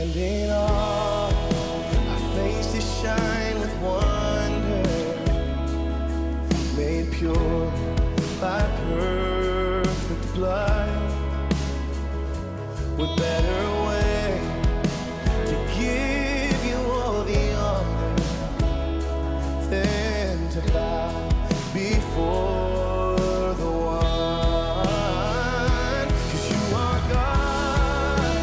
stand in awe. Our faces shine with wonder, made pure by perfect blood. What better way to give you all the honor than to bow before the one? 'Cause you are God,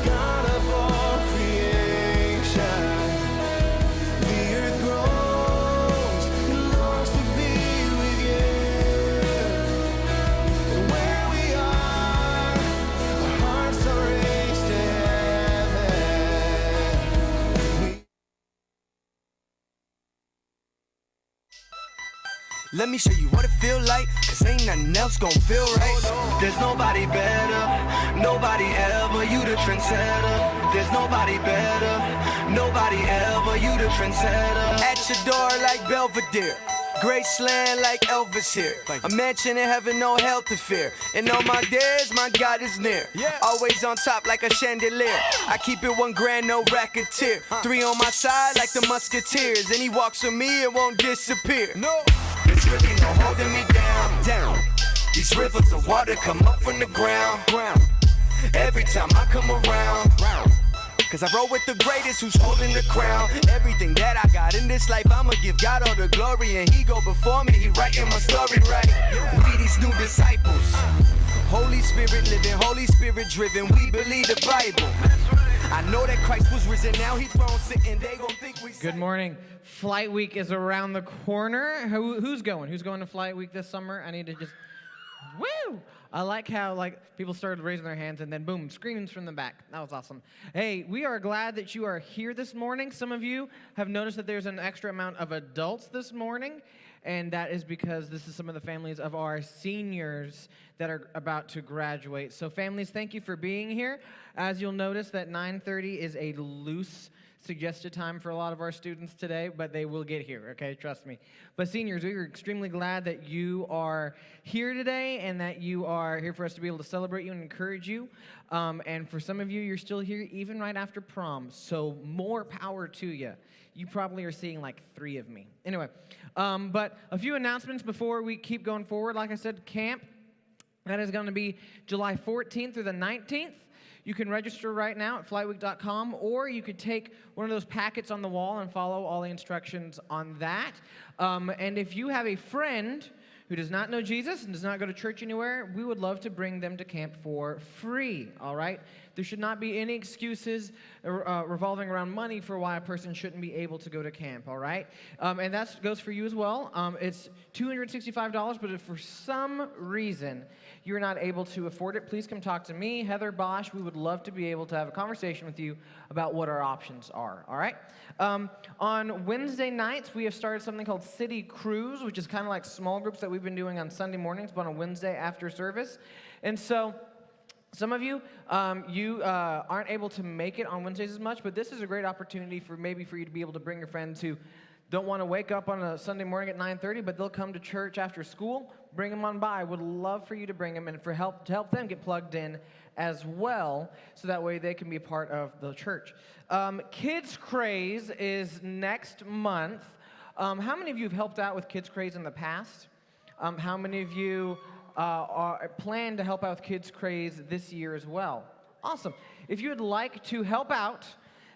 God of all creation. The earth groans and longs to be with you. And where we are, our hearts are raised to heaven. Let me show you what it feel like, 'cause ain't nothing else gon' feel right. There's nobody better, nobody ever, you the trendsetter. There's nobody better, nobody ever, you the trendsetter. At your door like Belvedere, Graceland like Elvis here. A mansion in heaven, no hell to fear. And on my days, my God is near. Always on top like a chandelier. I keep it $1,000, no racketeer. 3 on my side like the Musketeers. And he walks with me and won't disappear. No, there's really no holding me down. These rivers of water come up from the ground. Every time I come around. 'Cause I roll with the greatest who's holding the crown. Everything that I got in this life, I'ma give God all the glory. And he go before me, he writing my story right. We these new disciples, Holy Spirit living, Holy Spirit driven. We believe the Bible. I know that Christ was risen, now he thrown sitting. They gon' think we Good morning. Flight Week is around the corner. Who's going? Who's going to Flight Week this summer? I need to just... Woo! I like how people started raising their hands and then boom, screams from the back. That was awesome. Hey, we are glad that you are here this morning. Some of you have noticed that there's an extra amount of adults this morning, and that is because this is some of the families of our seniors that are about to graduate. So families, thank you for being here. As you'll notice that 9:30 is a loose suggested time for a lot of our students today, but they will get here, okay? Trust me. But seniors, we are extremely glad that you are here today and that you are here for us to be able to celebrate you and encourage you. And for some of you, you're still here even right after prom, so more power to you. You probably are seeing like 3 of me. Anyway, but a few announcements before we keep going forward. Like I said, camp, that is going to be July 14th through the 19th. You can register right now at flightweek.com, or you could take one of those packets on the wall and follow all the instructions on that. And if you have a friend who does not know Jesus and does not go to church anywhere, we would love to bring them to camp for free, all right? There should not be any excuses revolving around money for why a person shouldn't be able to go to camp, all right? And that goes for you as well. It's $265, but if for some reason you're not able to afford it, please come talk to me, Heather Bosch. We would love to be able to have a conversation with you about what our options are, all right? On Wednesday nights, we have started something called City Cruise, which is kind of like small groups that we've been doing on Sunday mornings, but on a Wednesday after service. And so some of you, aren't able to make it on Wednesdays as much, but this is a great opportunity for you to be able to bring your friends who don't want to wake up on a Sunday morning at 9:30, but they'll come to church after school. Bring them on by. Would love for you to bring them and to help them get plugged in as well, so that way they can be a part of the church. Kids Craze is next month. How many of you have helped out with Kids Craze in the past? How many of you plan to help out with Kids Craze this year as well? Awesome. If you would like to help out,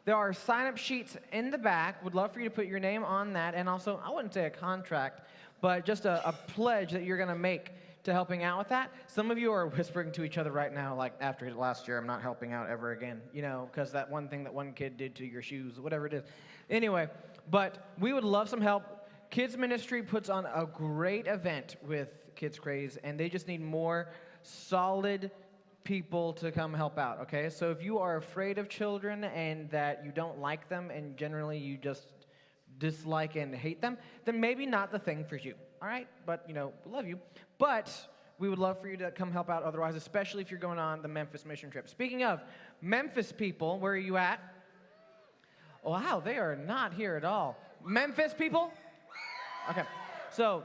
there are sign-up sheets in the back. Would love for you to put your name on that, and also, I wouldn't say a contract, but just a pledge that you're going to make to helping out with that. Some of you are whispering to each other right now, like, after last year, I'm not helping out ever again, because that one thing that one kid did to your shoes, whatever it is. Anyway, but we would love some help. Kids Ministry puts on a great event with Kids Craze, and they just need more solid people to come help out, okay? So if you are afraid of children and that you don't like them and generally you just dislike and hate them, then maybe not the thing for you, all right? But, we love you. But we would love for you to come help out otherwise, especially if you're going on the Memphis mission trip. Speaking of Memphis people, where are you at? Wow, they are not here at all. Memphis people? Okay, so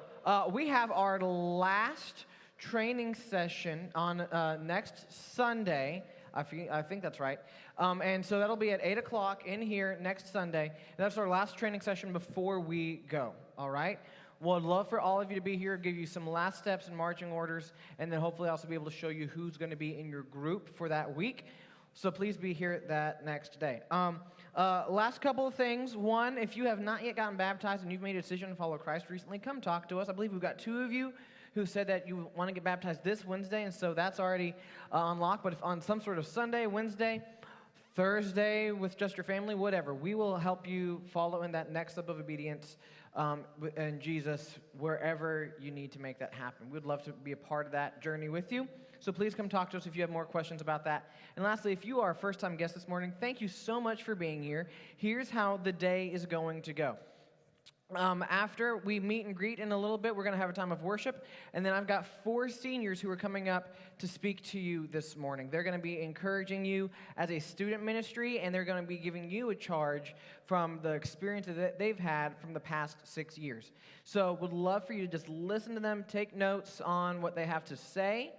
we have our last training session on next Sunday I think that's right. And so that'll be at 8 o'clock in here next Sunday. And that's our last training session before we go, all right? Well, I'd love for all of you to be here, give you some last steps and marching orders, and then hopefully also be able to show you who's going to be in your group for that week. So please be here that next day. Last couple of things. One, if you have not yet gotten baptized and you've made a decision to follow Christ recently, come talk to us. I believe we've got 2 of you who said that you want to get baptized this Wednesday, and so that's already unlocked. But if on some sort of Sunday, Wednesday, Thursday with just your family, whatever, we will help you follow in that next step of obedience in Jesus wherever you need to make that happen. We'd love to be a part of that journey with you. So please come talk to us if you have more questions about that. And lastly, if you are a first-time guest this morning, thank you so much for being here. Here's how the day is going to go. After we meet and greet in a little bit, we're going to have a time of worship. And then I've got 4 seniors who are coming up to speak to you this morning. They're going to be encouraging you as a student ministry, and they're going to be giving you a charge from the experience that they've had from the past 6 years. So would love for you to just listen to them, take notes on what they have to say,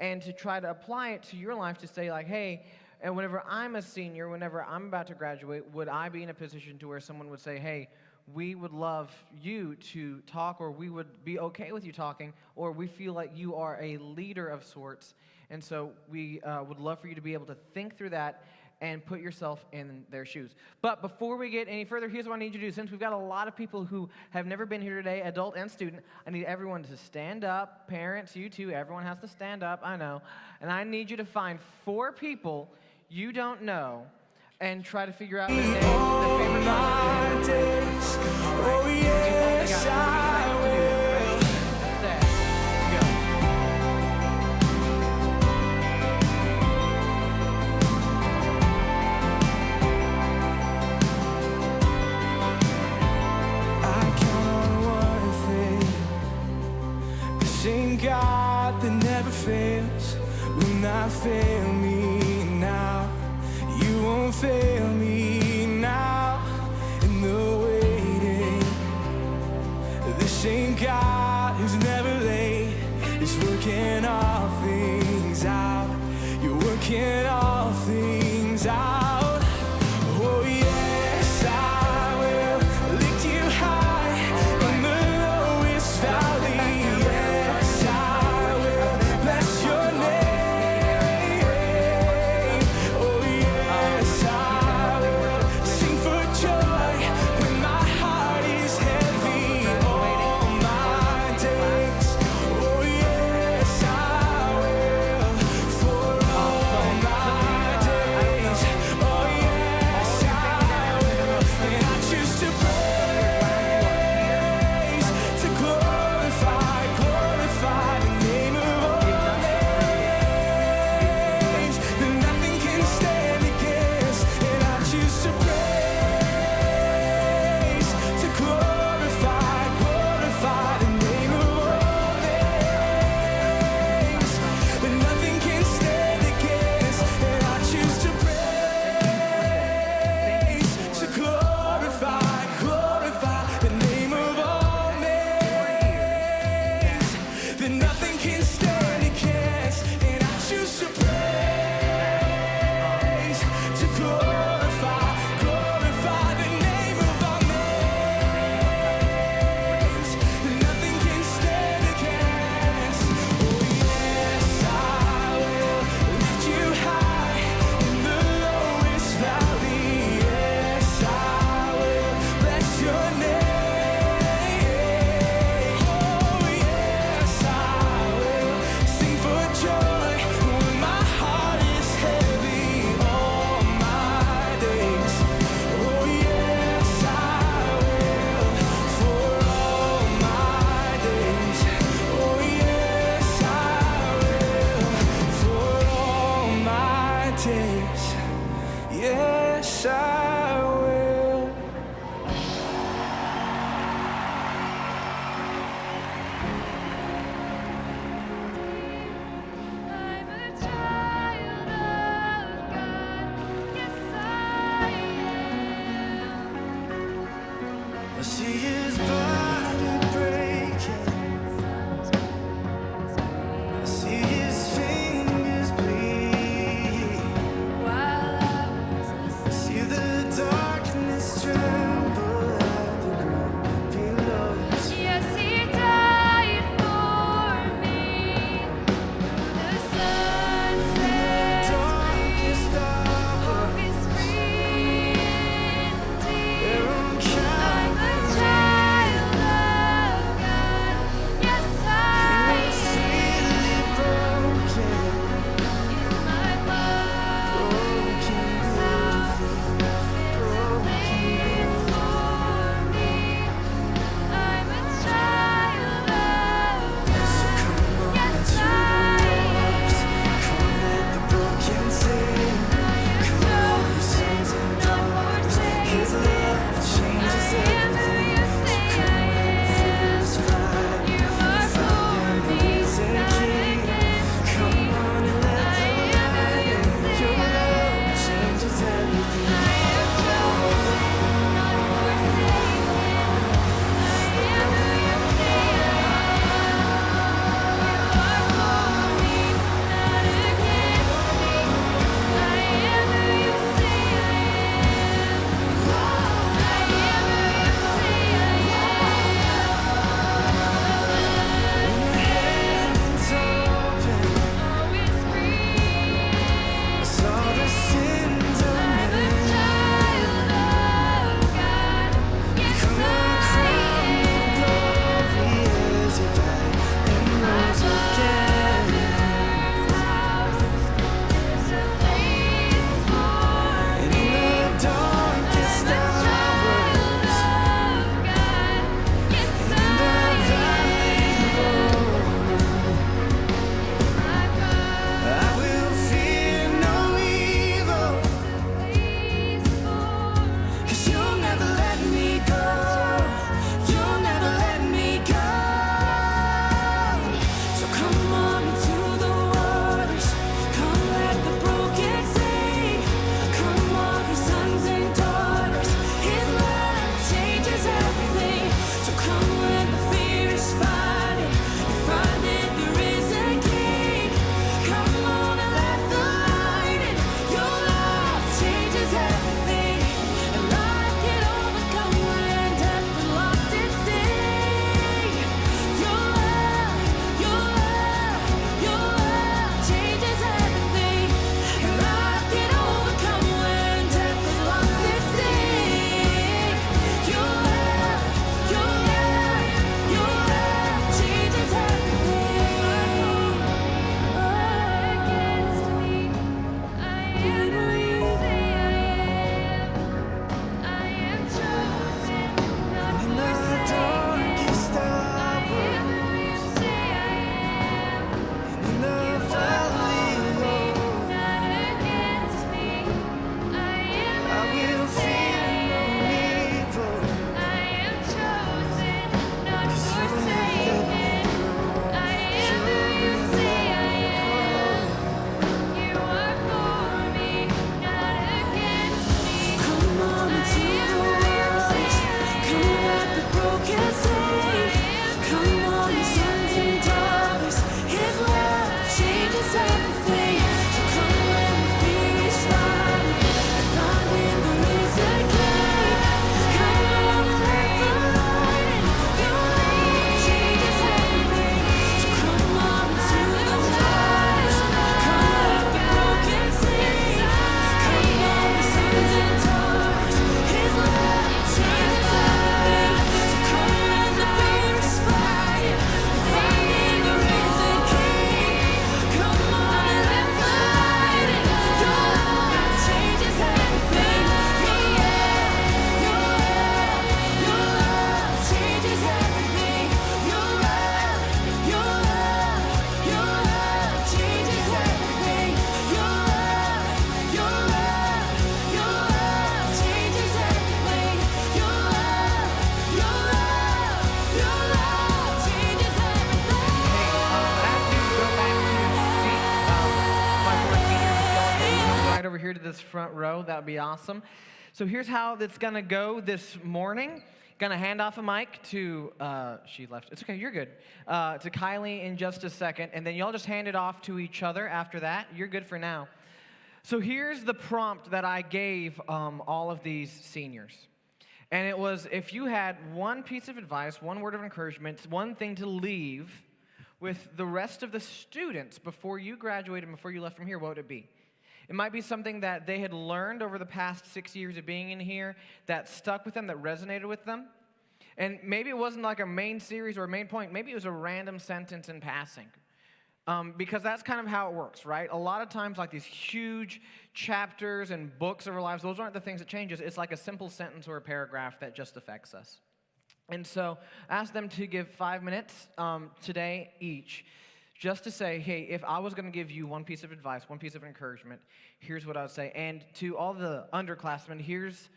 and to try to apply it to your life to say, like, hey, and whenever I'm a senior, whenever I'm about to graduate, would I be in a position to where someone would say, hey, we would love you to talk, or we would be okay with you talking, or we feel like you are a leader of sorts. And so we would love for you to be able to think through that and put yourself in their shoes. But before we get any further, here's what I need you to do. Since we've got a lot of people who have never been here today, adult and student, I need everyone to stand up. Parents, you too, everyone has to stand up, I know. And I need you to find 4 people you don't know and try to figure out their name, their favorite color. Oh yes, I will. I count on one thing. The same God that never fails will not fail me now. You won't fail me now. In the waiting, the same God who's never late is working all things out. You're working all things out. Oh yes, I will lift you high in the lowest valley. Yes, I will bless your name. Oh yes, I will sing for joy when my heart is heavy all my days. Oh yes, I will for all my this front row, that would be awesome. So here's how it's going to go this morning. Going to hand off a mic to, she left. It's okay, you're good. To Kylie in just a second, and then y'all just hand it off to each other after that. You're good for now. So here's the prompt that I gave all of these seniors. And it was, if you had one piece of advice, one word of encouragement, one thing to leave with the rest of the students before you graduated and before you left from here, what would it be? It might be something that they had learned over the past 6 years of being in here that stuck with them, that resonated with them. And maybe it wasn't like a main series or a main point. Maybe it was a random sentence in passing. Because that's kind of how it works, right? A lot of times, like these huge chapters and books of our lives, those aren't the things that change us. It's like a simple sentence or a paragraph that just affects us. And so ask them to give 5 minutes today each, just to say, hey, if I was going to give you one piece of advice, one piece of encouragement, here's what I would say. And to all the underclassmen, here's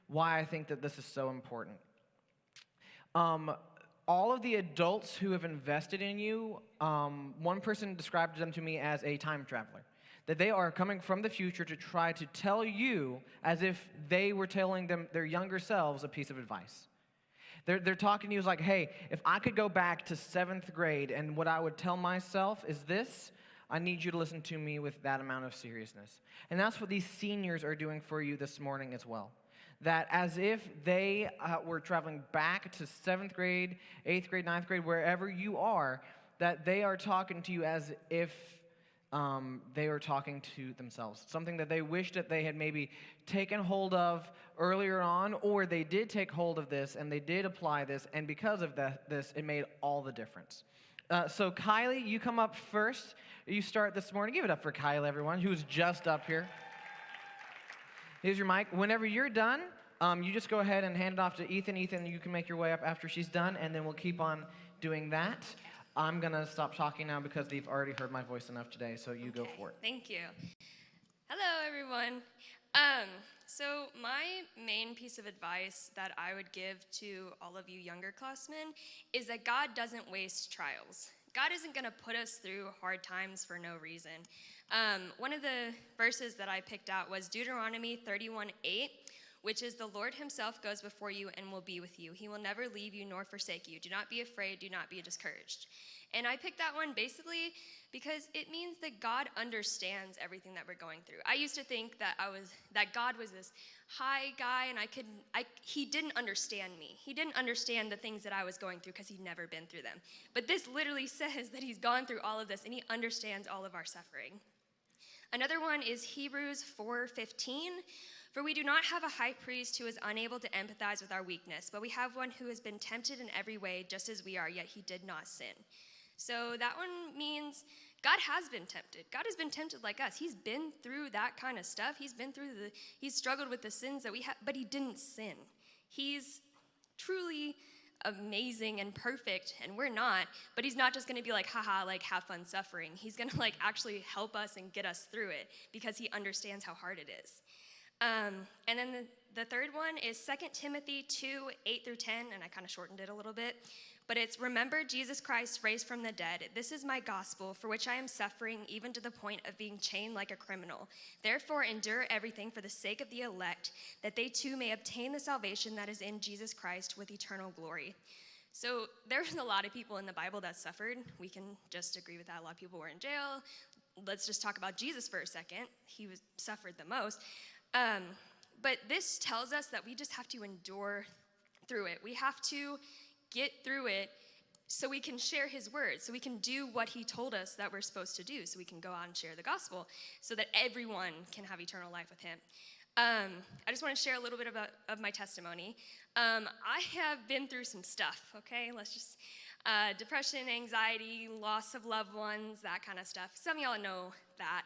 why I think that this is so important. All of the adults who have invested in you, one person described them to me as a time traveler. That they are coming from the future to try to tell you as if they were telling them, their younger selves, a piece of advice. They're talking to you as like, hey, if I could go back to 7th grade and what I would tell myself is this, I need you to listen to me with that amount of seriousness. And that's what these seniors are doing for you this morning as well. That as if they were traveling back to 7th grade, 8th grade, 9th grade, wherever you are, that they are talking to you as if they are talking to themselves. Something that they wish that they had maybe taken hold of earlier on, or they did take hold of this and they did apply this, and because of this, it made all the difference. So Kylie, you come up first. You start this morning. Give it up for Kylie, everyone, who's just up here. Here's your mic. Whenever you're done, you just go ahead and hand it off to Ethan. Ethan, you can make your way up after she's done, and then we'll keep on doing that. I'm going to stop talking now because they've already heard my voice enough today, so you go for it. Thank you. Hello, everyone. So my main piece of advice that I would give to all of you younger classmen is that God doesn't waste trials. God isn't going to put us through hard times for no reason. One of the verses that I picked out was Deuteronomy 31:8, which is, the Lord himself goes before you and will be with you. He will never leave you nor forsake you. Do not be afraid. Do not be discouraged. And I picked that one basically because it means that God understands everything that we're going through. I used to think that God was this high guy and he didn't understand me. He didn't understand the things that I was going through because he'd never been through them. But this literally says that he's gone through all of this and he understands all of our suffering. Another one is Hebrews 4:15. For we do not have a high priest who is unable to empathize with our weakness, but we have one who has been tempted in every way, just as we are, yet he did not sin. So that one means God has been tempted. God has been tempted like us. He's been through that kind of stuff. He's struggled with the sins that we have, but he didn't sin. He's truly amazing and perfect, and we're not, but he's not just going to be like, haha, like have fun suffering. He's going to like actually help us and get us through it because he understands how hard it is. And then the third one is 2 Timothy 2:8-10, and I kind of shortened it a little bit, but it's, remember Jesus Christ raised from the dead. This is my gospel, for which I am suffering, even to the point of being chained like a criminal. Therefore endure everything for the sake of the elect, that they too may obtain the salvation that is in Jesus Christ with eternal glory. So there's a lot of people in the Bible that suffered. We can just agree with that. A lot of people were in jail. Let's just talk about Jesus for a second. He suffered the most. But this tells us that we just have to endure through it. We have to get through it so we can share his word, so we can do what he told us that we're supposed to do, so we can go out and share the gospel, so that everyone can have eternal life with him. I just want to share a little bit of my testimony. I have been through some stuff, okay? Let's just, depression, anxiety, loss of loved ones, that kind of stuff. Some of y'all know that.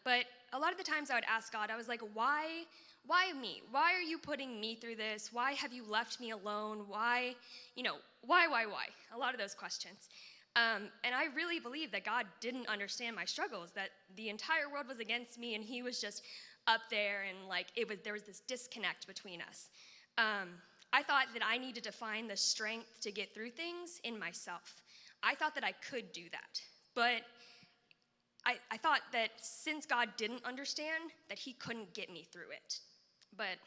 But a lot of the times I would ask God, I was like, why me? Why are you putting me through this? Why have you left me alone? Why? Why? A lot of those questions. And I really believe that God didn't understand my struggles, that the entire world was against me and he was just up there, and like there was this disconnect between us. I thought that I needed to find the strength to get through things in myself. I thought that I could do that. But I thought that since God didn't understand, that he couldn't get me through it. But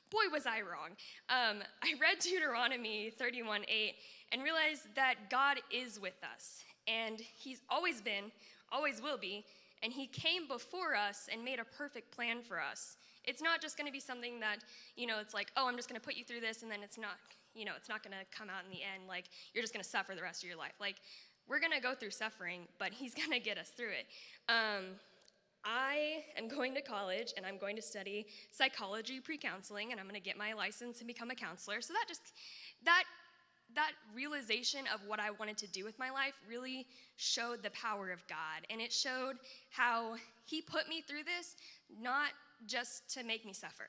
boy, was I wrong. I read Deuteronomy 31:8 and realized that God is with us. And he's always been, always will be, and he came before us and made a perfect plan for us. It's not just going to be something that, it's like, oh, I'm just going to put you through this, and then it's not, it's not going to come out in the end. Like, you're just going to suffer the rest of your life. Like, we're going to go through suffering, but he's going to get us through it. I am going to college, and I'm going to study psychology pre-counseling, and I'm going to get my license and become a counselor. So that realization of what I wanted to do with my life really showed the power of God. And it showed how he put me through this, not just to make me suffer.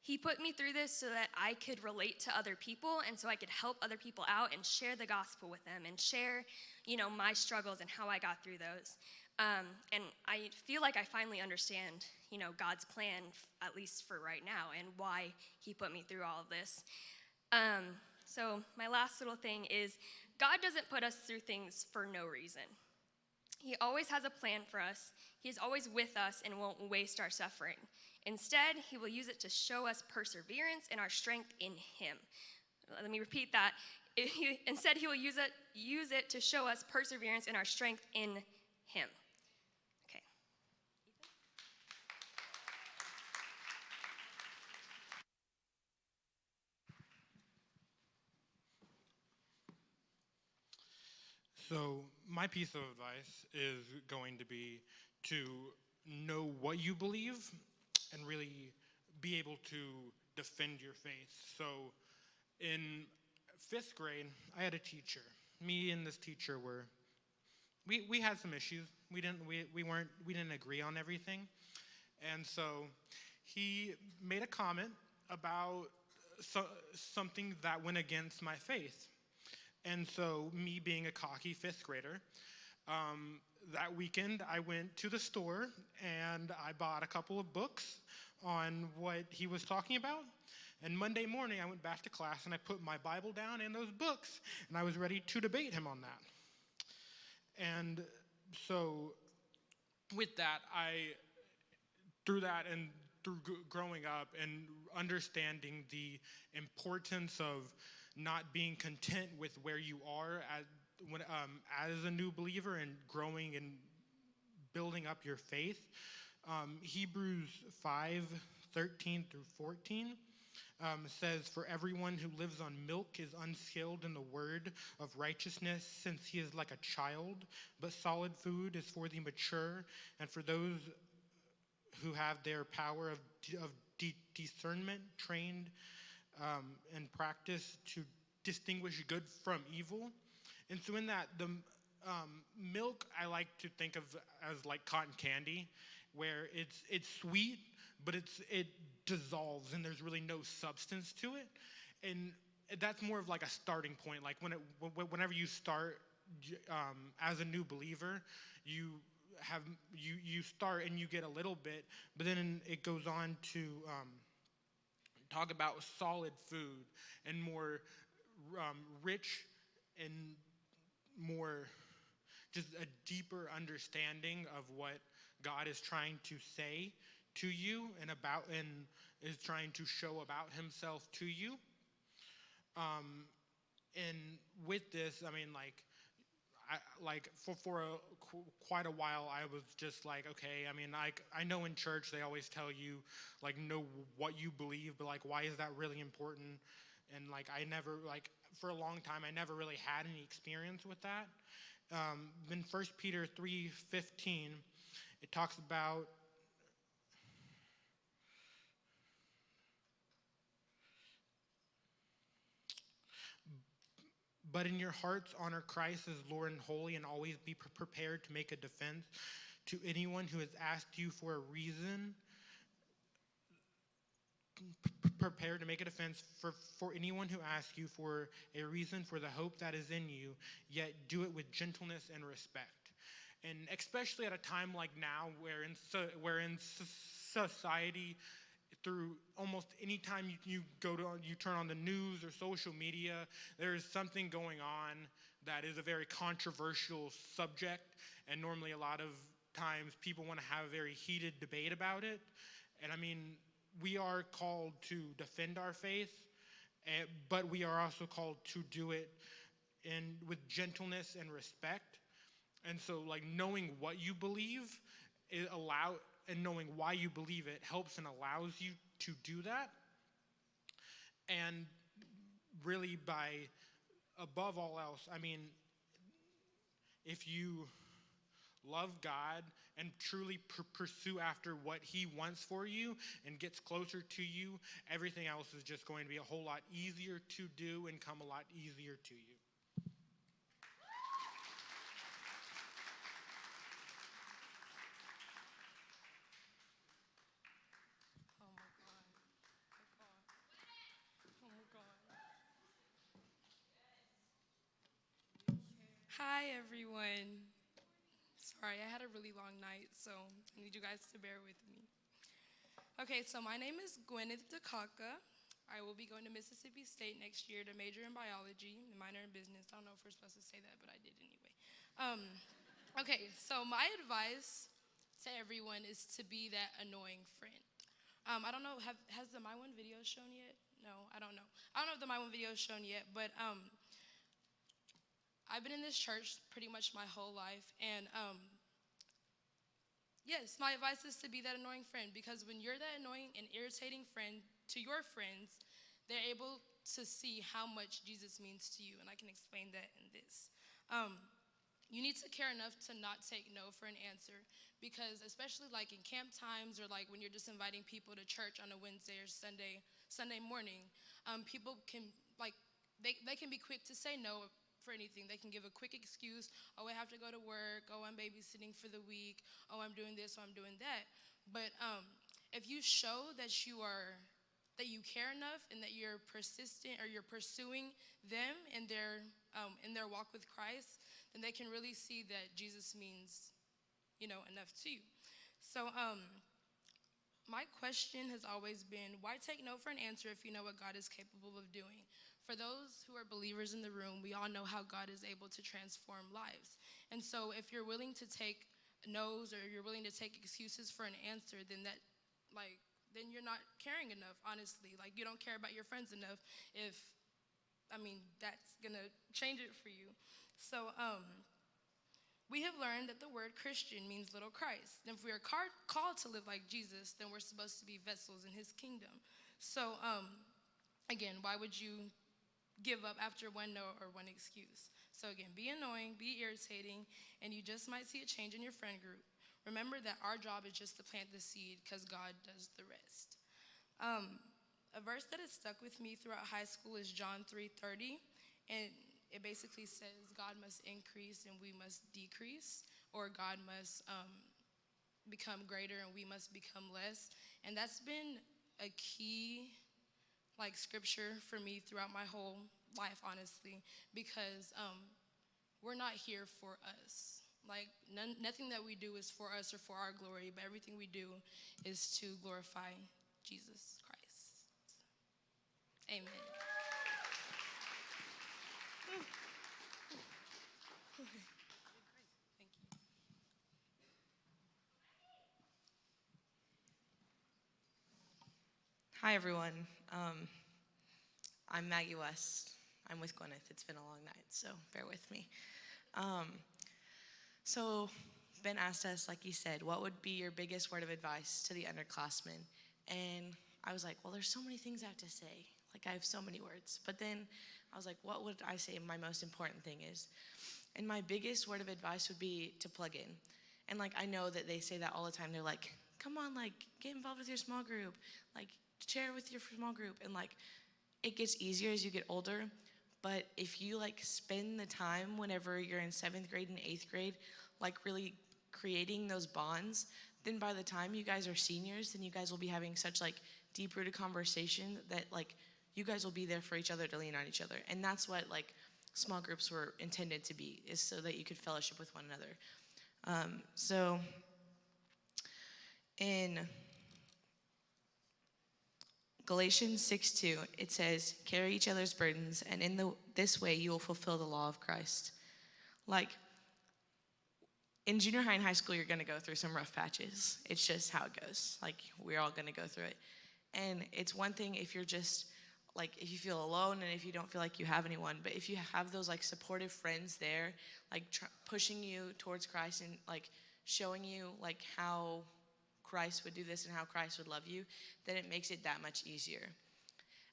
He put me through this so that I could relate to other people and so I could help other people out and share the gospel with them and share, my struggles and how I got through those. And I feel like I finally understand, God's plan, at least for right now, and why he put me through all of this. So my last little thing is, God doesn't put us through things for no reason. He always has a plan for us. He is always with us and won't waste our suffering. Instead, he will use it to show us perseverance and our strength in him. Let me repeat that. Instead, he will use it to show us perseverance and our strength in him. Okay. So my piece of advice is going to be to know what you believe and really be able to defend your faith. So in 5th grade, I had a teacher. Me and this teacher we had some issues. We didn't agree on everything. And so he made a comment about something that went against my faith. And so, me being a cocky 5th grader, that weekend I went to the store and I bought a couple of books on what he was talking about. And Monday morning I went back to class and I put my Bible down and those books, and I was ready to debate him on that. And so, with that, through growing up and understanding the importance of not being content with where you are as a new believer and growing and building up your faith. Hebrews 5:13 through 14 says, "For everyone who lives on milk is unskilled in the word of righteousness, since he is like a child, but solid food is for the mature and for those who have their power of discernment trained and practice to distinguish good from evil." And so in that, the milk I like to think of as like cotton candy, where it's sweet, but it dissolves and there's really no substance to it. And that's more of like a starting point. Like whenever you start as a new believer, you start and you get a little bit, but then it goes on to talk about solid food and more rich and more just a deeper understanding of what God is trying to say to you and is trying to show about himself to you. And with this, I mean, for quite a while, I was just like, okay, I mean, I know in church they always tell you, like, know what you believe, but, like, why is that really important? And, like, for a long time, I never really had any experience with that. In 1 Peter 3:15, it talks about "But in your hearts honor Christ as Lord and holy, and always be prepared to make a defense to anyone who has asked you for a reason." Prepare to make a defense for anyone who asks you for a reason for the hope that is in you, yet do it with gentleness and respect. And especially at a time like now, where in society, through almost any time you turn on the news or social media, there is something going on that is a very controversial subject, and normally a lot of times people want to have a very heated debate about it. And I mean, we are called to defend our faith, but we are also called to do it with gentleness and respect. And so, like, knowing what you believe and knowing why you believe it helps and allows you to do that. And really, above all else, I mean, if you love God and truly pursue after what he wants for you and gets closer to you, everything else is just going to be a whole lot easier to do and come a lot easier to you. Oh my God. Oh my God. Hi, everyone. Sorry, I had a really long night, so I need you guys to bear with me. Okay, so my name is Gwyneth DeKaka. I will be going to Mississippi State next year to major in biology and minor in business. I don't know if we're supposed to say that, but I did anyway. Okay, so my advice to everyone is to be that annoying friend. I don't know, has the My One video shown yet? No, I don't know. I don't know if the My One video is shown yet, but I've been in this church pretty much my whole life, and yes, my advice is to be that annoying friend, because when you're that annoying and irritating friend to your friends, they're able to see how much Jesus means to you, and I can explain that in this. You need to care enough to not take no for an answer, because especially like in camp times, or like when you're just inviting people to church on a Wednesday or Sunday morning, people can they can be quick to say no for anything. They can give a quick excuse. Oh, I have to go to work. Oh, I'm babysitting for the week. Oh, I'm doing this. Oh, I'm doing that. But if you show that that you care enough and that you're persistent, or you're pursuing them in their walk with Christ, then they can really see that Jesus means, enough to you. So my question has always been, why take no for an answer if you know what God is capable of doing? For those who are believers in the room, we all know how God is able to transform lives. And so if you're willing to take no's, or you're willing to take excuses for an answer, then then you're not caring enough, honestly. Like, you don't care about your friends enough if, that's gonna change it for you. So we have learned that the word Christian means little Christ. And if we are called to live like Jesus, then we're supposed to be vessels in his kingdom. So again, why would you give up after one no or one excuse? So again, be annoying, be irritating, and you just might see a change in your friend group. Remember that our job is just to plant the seed, because God does the rest. A verse that has stuck with me throughout high school is John 3:30, and it basically says God must increase and we must decrease, or God must become greater and we must become less. And that's been a key scripture for me throughout my whole life, honestly, because we're not here for us. Nothing that we do is for us or for our glory, but everything we do is to glorify Jesus Christ. Amen. Okay. Thank you. Hi, everyone. I'm Maggie West. I'm with Gwyneth. It's been a long night, so bear with me. So Ben asked us, like he said, what would be your biggest word of advice to the underclassmen? And I was like, well, there's so many things I have to say. I have so many words. But then I was like, what would I say my most important thing is? And my biggest word of advice would be to plug in. And I know that they say that all the time. They're like, come on, get involved with your small group. Share with your small group. And it gets easier as you get older. But if you spend the time whenever you're in 7th grade and 8th grade, really creating those bonds, then by the time you guys are seniors, then you guys will be having such deep-rooted conversation that you guys will be there for each other to lean on each other. And that's what small groups were intended to be, is so that you could fellowship with one another. So in Galatians 6:2, it says, carry each other's burdens, and in this way you will fulfill the law of Christ. in junior high and high school, you're going to go through some rough patches. It's just how it goes. Like, we're all going to go through it. And it's one thing if you're just, like, if you feel alone and if you don't feel like you have anyone, but if you have those, like, supportive friends there, like, pushing you towards Christ and, like, showing you, like, how Christ would do this and how Christ would love you, then it makes it that much easier.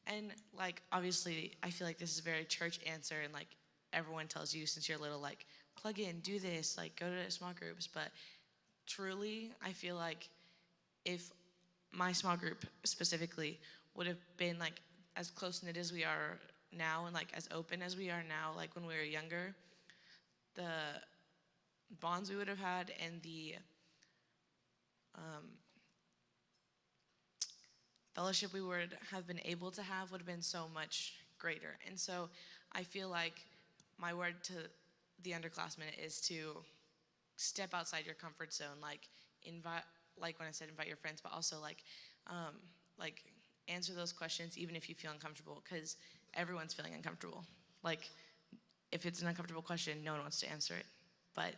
And, like, obviously, I feel like this is a very church answer, and, like, everyone tells you since you're little, like, plug in, do this, like, go to small groups. But truly, I feel like if my small group specifically would have been, like, as close-knit as we are now and, like, as open as we are now, like, when we were younger, the bonds we would have had and the fellowship we would have been able to have would have been so much greater. And so I feel like my word to the underclassmen is to step outside your comfort zone, like invite, like when I said invite your friends, but also like answer those questions even if you feel uncomfortable, because everyone's feeling uncomfortable. Like, if it's an uncomfortable question, no one wants to answer it. But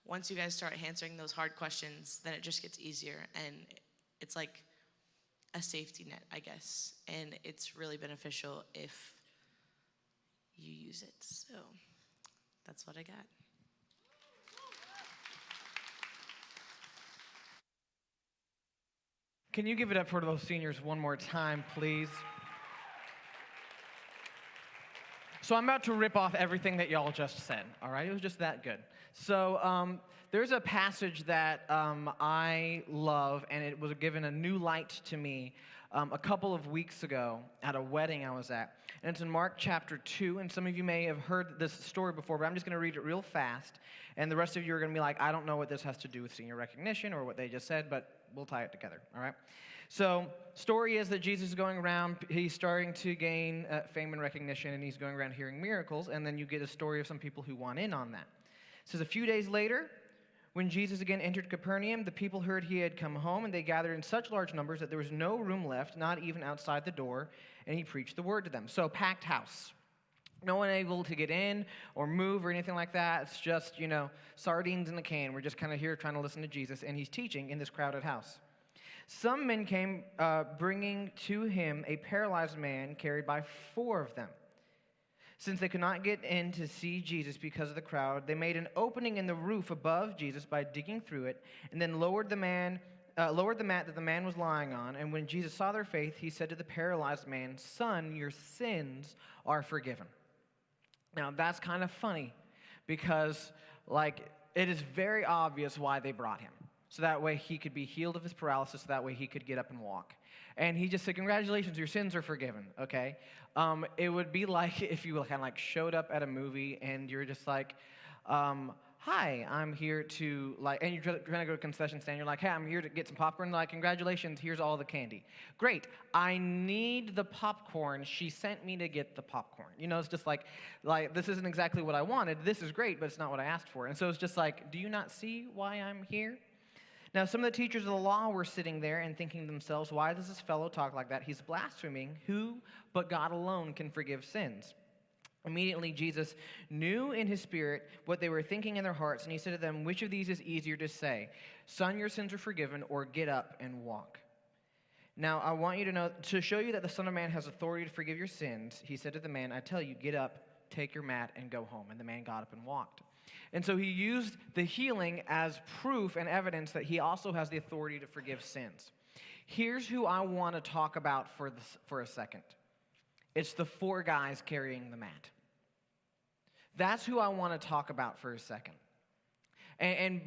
once you guys start answering those hard questions, then it just gets easier, and it's like a safety net, I guess. And it's really beneficial if you use it. So that's what I got. Can you give it up for those seniors one more time, please? So I'm about to rip off everything that y'all just said, all right? It was just that good. So there's a passage that I love, and it was given a new light to me a couple of weeks ago at a wedding I was at. And it's in Mark chapter 2, and some of you may have heard this story before, but I'm just going to read it real fast. And the rest of you are going to be like, I don't know what this has to do with senior recognition or what they just said, but we'll tie it together, all right? So story is that Jesus is going around, he's starting to gain fame and recognition, and he's going around hearing miracles, and then you get a story of some people who want in on that. It says, a few days later, when Jesus again entered Capernaum, the people heard he had come home, and they gathered in such large numbers that there was no room left, not even outside the door, and he preached the word to them. So, packed house. No one able to get in or move or anything like that. It's just, sardines in a can. We're just kind of here trying to listen to Jesus, and he's teaching in this crowded house. Some men came bringing to him a paralyzed man carried by 4 of them. Since they could not get in to see Jesus because of the crowd, they made an opening in the roof above Jesus by digging through it, and then lowered the mat that the man was lying on. And when Jesus saw their faith, he said to the paralyzed man, "Son, your sins are forgiven." Now, that's kind of funny because, it is very obvious why they brought him. So that way he could be healed of his paralysis, so that way he could get up and walk. And he just said, congratulations, your sins are forgiven, okay? It would be like if you kind of showed up at a movie and you're just like, hi, I'm here to, and you're trying to go to a concession stand, you're like, hey, I'm here to get some popcorn, congratulations, here's all the candy. Great, I need the popcorn, she sent me to get the popcorn. It's just like, this isn't exactly what I wanted, this is great, but it's not what I asked for. And so it's just like, do you not see why I'm here? Now, some of the teachers of the law were sitting there and thinking to themselves, why does this fellow talk like that? He's blaspheming. Who but God alone can forgive sins? Immediately, Jesus knew in his spirit what they were thinking in their hearts, and he said to them, which of these is easier to say, son, your sins are forgiven, or get up and walk? Now, I want you to know, to show you that the Son of Man has authority to forgive your sins, he said to the man, I tell you, get up, take your mat, and go home. And the man got up and walked. And so he used the healing as proof and evidence that he also has the authority to forgive sins. Here's who I want to talk about for a second. It's the 4 guys carrying the mat. That's who I want to talk about for a second. And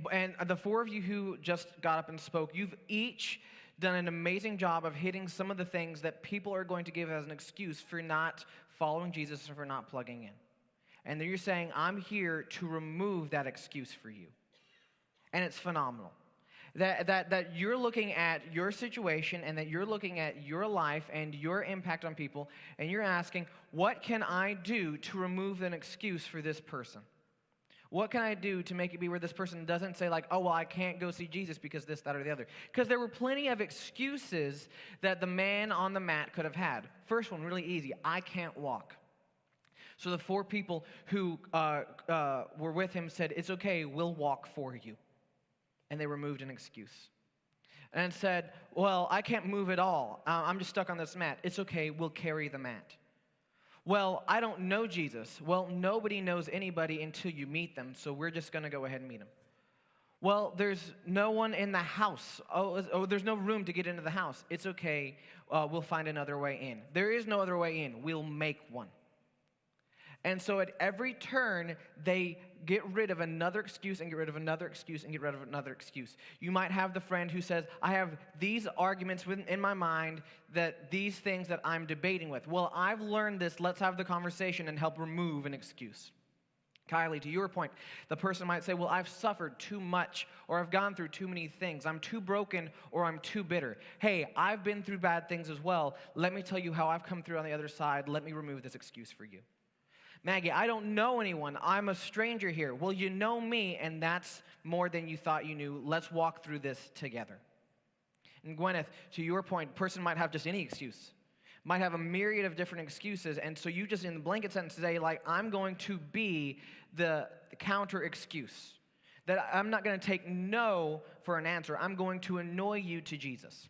the 4 of you who just got up and spoke, you've each done an amazing job of hitting some of the things that people are going to give as an excuse for not following Jesus and for not plugging in. And then you're saying, I'm here to remove that excuse for you. And it's phenomenal. That you're looking at your situation and that you're looking at your life and your impact on people, and you're asking, what can I do to remove an excuse for this person? What can I do to make it be where this person doesn't say oh, well, I can't go see Jesus because this, that, or the other? Because there were plenty of excuses that the man on the mat could have had. First one, really easy, I can't walk. So the 4 people who were with him said, it's okay, we'll walk for you. And they removed an excuse. And said, well, I can't move at all. I'm just stuck on this mat. It's okay, we'll carry the mat. Well, I don't know Jesus. Well, nobody knows anybody until you meet them, so we're just going to go ahead and meet them. Well, there's no one in the house. Oh, there's no room to get into the house. It's okay, we'll find another way in. There is no other way in. We'll make one. And so at every turn, they get rid of another excuse and get rid of another excuse and get rid of another excuse. You might have the friend who says, I have these arguments in my mind, that these things that I'm debating with. Well, I've learned this. Let's have the conversation and help remove an excuse. Kylie, to your point, the person might say, well, I've suffered too much, or I've gone through too many things. I'm too broken, or I'm too bitter. Hey, I've been through bad things as well. Let me tell you how I've come through on the other side. Let me remove this excuse for you. Maggie, I don't know anyone. I'm a stranger here. Well, you know me, and that's more than you thought you knew. Let's walk through this together. And Gwyneth, to your point, person might have just any excuse. Might have a myriad of different excuses, and so you just in the blanket sentence say, like, I'm going to be the counter excuse. That I'm not going to take no for an answer. I'm going to annoy you to Jesus.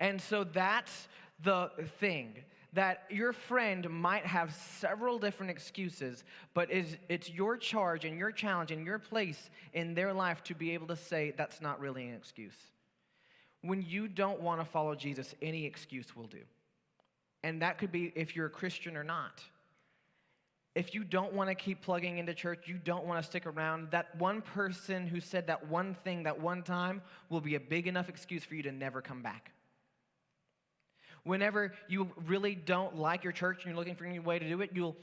And so that's the thing. That your friend might have several different excuses, but it's your charge and your challenge and your place in their life to be able to say that's not really an excuse. When you don't want to follow Jesus, any excuse will do. And that could be if you're a Christian or not. If you don't want to keep plugging into church, you don't want to stick around, that one person who said that one thing that one time will be a big enough excuse for you to never come back. Whenever you really don't like your church and you're looking for any way to do it, you'll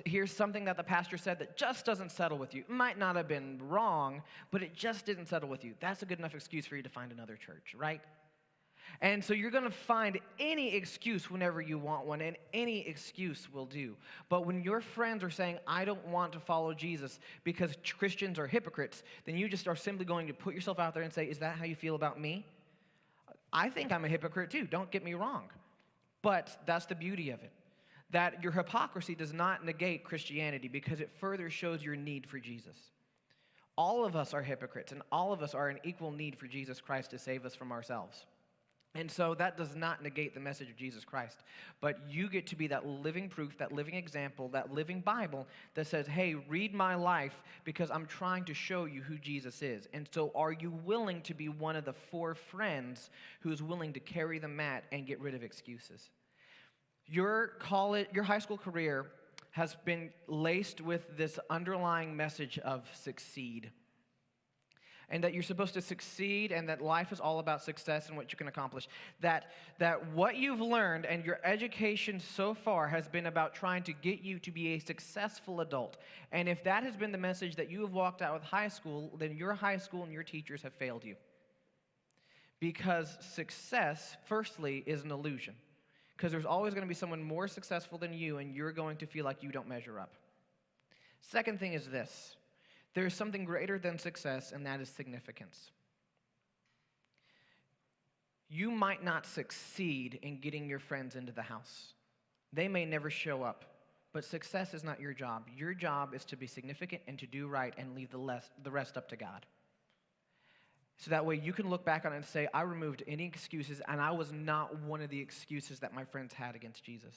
hear something that the pastor said that just doesn't settle with you. It might not have been wrong, but it just didn't settle with you. That's a good enough excuse for you to find another church, right? And so you're going to find any excuse whenever you want one, and any excuse will do. But when your friends are saying, I don't want to follow Jesus because Christians are hypocrites, then you just are simply going to put yourself out there and say, is that how you feel about me? I think I'm a hypocrite too, don't get me wrong. But that's the beauty of it, that your hypocrisy does not negate Christianity because it further shows your need for Jesus. All of us are hypocrites, and all of us are in equal need for Jesus Christ to save us from ourselves. And so that does not negate the message of Jesus Christ. But you get to be that living proof, that living example, that living Bible that says, hey, read my life because I'm trying to show you who Jesus is. And so are you willing to be one of the 4 friends who's willing to carry the mat and get rid of excuses? Your high school career has been laced with this underlying message of succeed. And that you're supposed to succeed, and that life is all about success and what you can accomplish. That what you've learned and your education so far has been about trying to get you to be a successful adult. And if that has been the message that you have walked out with high school, then your high school and your teachers have failed you. Because success, firstly, is an illusion. Because there's always going to be someone more successful than you, and you're going to feel like you don't measure up. Second thing is this. There is something greater than success, and that is significance. You might not succeed in getting your friends into the house. They may never show up, but success is not your job. Your job is to be significant and to do right and leave the rest up to God. So that way you can look back on it and say, I removed any excuses, and I was not one of the excuses that my friends had against Jesus.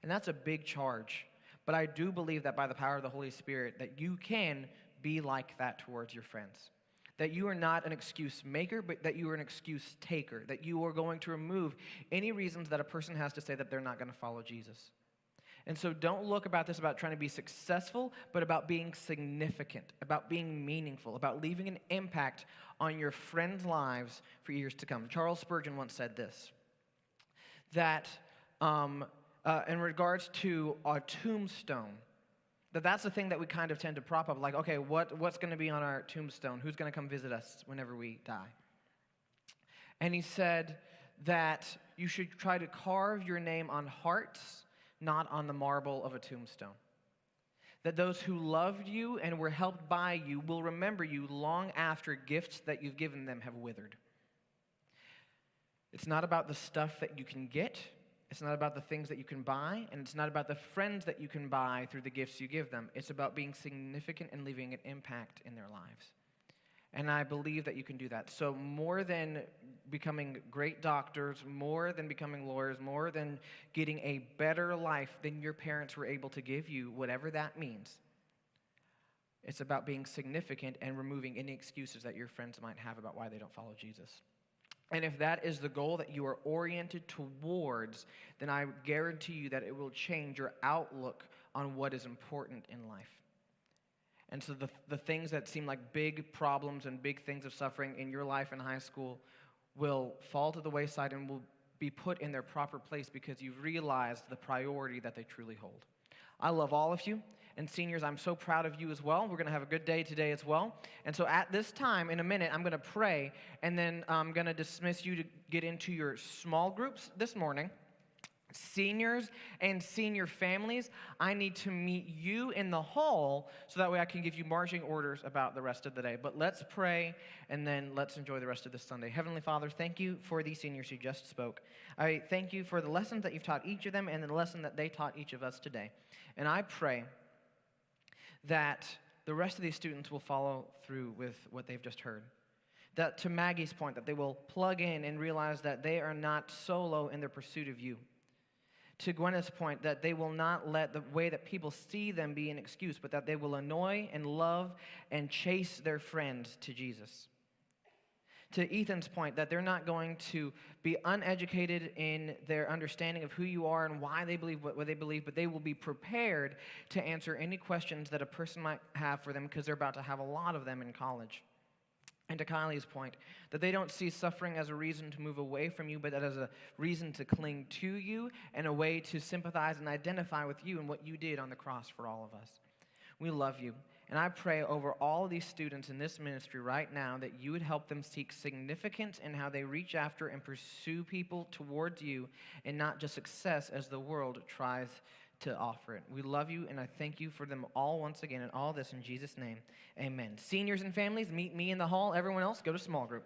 And that's a big charge. But I do believe that by the power of the Holy Spirit, that you can be like that towards your friends. That you are not an excuse maker, but that you are an excuse taker. That you are going to remove any reasons that a person has to say that they're not going to follow Jesus. And so don't look about this about trying to be successful, but about being significant, about being meaningful, about leaving an impact on your friends' lives for years to come. Charles Spurgeon once said this, that in regards to a tombstone, that's the thing that we kind of tend to prop up, like, okay, what's going to be on our tombstone? Who's going to come visit us whenever we die? And he said that you should try to carve your name on hearts, not on the marble of a tombstone. That those who loved you and were helped by you will remember you long after gifts that you've given them have withered. It's not about the stuff that you can get. It's not about the things that you can buy, and it's not about the friends that you can buy through the gifts you give them. It's about being significant and leaving an impact in their lives. And I believe that you can do that. So more than becoming great doctors, more than becoming lawyers, more than getting a better life than your parents were able to give you, whatever that means, it's about being significant and removing any excuses that your friends might have about why they don't follow Jesus. And if that is the goal that you are oriented towards, then I guarantee you that it will change your outlook on what is important in life. And so the things that seem like big problems and big things of suffering in your life in high school will fall to the wayside and will be put in their proper place because you've realized the priority that they truly hold. I love all of you. And seniors, I'm so proud of you as well. We're going to have a good day today as well. And so at this time, in a minute, I'm going to pray, and then I'm going to dismiss you to get into your small groups this morning. Seniors and senior families, I need to meet you in the hall so that way I can give you marching orders about the rest of the day. But let's pray, and then let's enjoy the rest of this Sunday. Heavenly Father, thank you for these seniors who just spoke. I thank you for the lessons that you've taught each of them and the lesson that they taught each of us today. And I pray that the rest of these students will follow through with what they've just heard. That to Maggie's point, that they will plug in and realize that they are not solo in their pursuit of you. To Gwyneth's point, that they will not let the way that people see them be an excuse, but that they will annoy and love and chase their friends to Jesus. To Ethan's point, that they're not going to be uneducated in their understanding of who you are and why they believe what they believe, but they will be prepared to answer any questions that a person might have for them because they're about to have a lot of them in college. And to Kylie's point, that they don't see suffering as a reason to move away from you, but as a reason to cling to you and a way to sympathize and identify with you and what you did on the cross for all of us. We love you. And I pray over all of these students in this ministry right now that you would help them seek significance in how they reach after and pursue people towards you and not just success as the world tries to offer it. We love you, and I thank you for them all once again, and all this in Jesus' name. Amen. Seniors and families, meet me in the hall. Everyone else, go to small group.